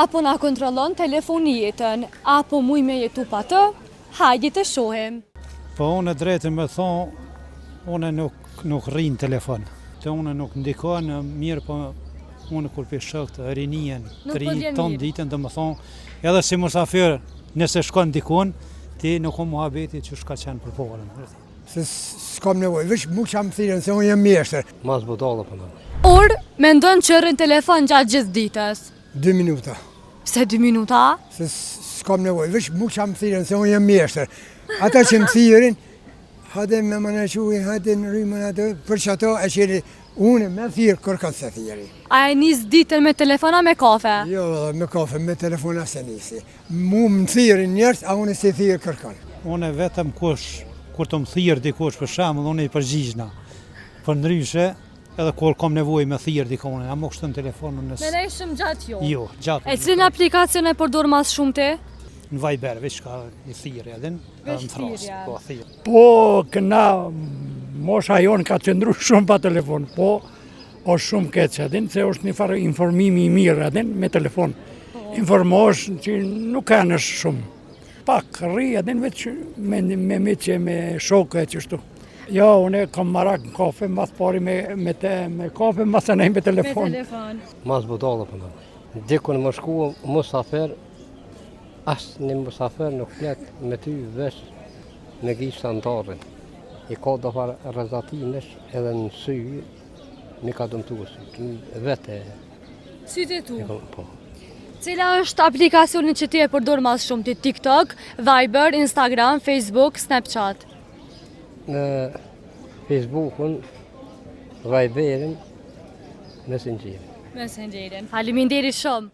Apo na kontrollon telefoni jetën, apo muj me jetu pa të, hajde të shohim. Po unë drejtë me thonë, unë nuk rrinë telefon. Të unë nuk ndikon mirë, po unë kur për shok të rinien, ton ditën dhe më thonë, edhe si musafir, nëse shkon dikun, ti nuk o muhabeti që shka qenë për porën. Se s'kam nevoj, veç mu që am thirën, se unë jem mjeshtër. Mas budallë për në. Or, me ndonë që rrin telefon gjatë gjithë ditës? 2 minuta. Pse 2 minuta? Se s'kam nevoj, veç mu që am thirën, se unë jem mjeshtër. Ata që më thirin, hajde me më në quhin, hajde në rrimën atë, për që ato e qëri unë me thirë kërkan se thiri. A e njës ditën me telefona me kafe? Jo, me kafe, me telefona se nisi. Mu më thirin njerës, a unë se thirë kërkan. Unë vetëm kush, kur të më thirë dikush për shemull, unë i përgjigjna. Për ndryshe, edhe kur kom nevoj me thirë dikone, a më kështë në telefonë nësë... Me nej shumë gjatë jo? Jo, gjatë. E cilën aplikacion e përdor mas shumë ti? Në Viber, veç ka i thirë edhe në thrasë, po thirë. Po, këna, mosha jonë ka qëndru shumë pa telefon, po, është shumë keqë edhe, se është një farë informimi i mirë edhe me telefon. Informosh që nuk ka nësh shumë. Pak, rri edhe veç me që me shokë e qështu. Jo, unë kam marak në kafe, mas pari me kafe, mas e nej me telefon. Me telefon. Mas budallë për në. Dikun më shku musafer, asë një musafer nuk flet me ty vesh me gjishtë antarën. I ka do farë rëzatinesh edhe në sy, mi ka dëmtu sy, vete. Sytë e tu? Po. Cila është aplikacioni që ti e përdor mas shumë ti? TikTok, Viber, Instagram, Facebook, Snapchat? Në Facebookun, Viberin, Messengerin. Messengerin. Faleminderit shumë.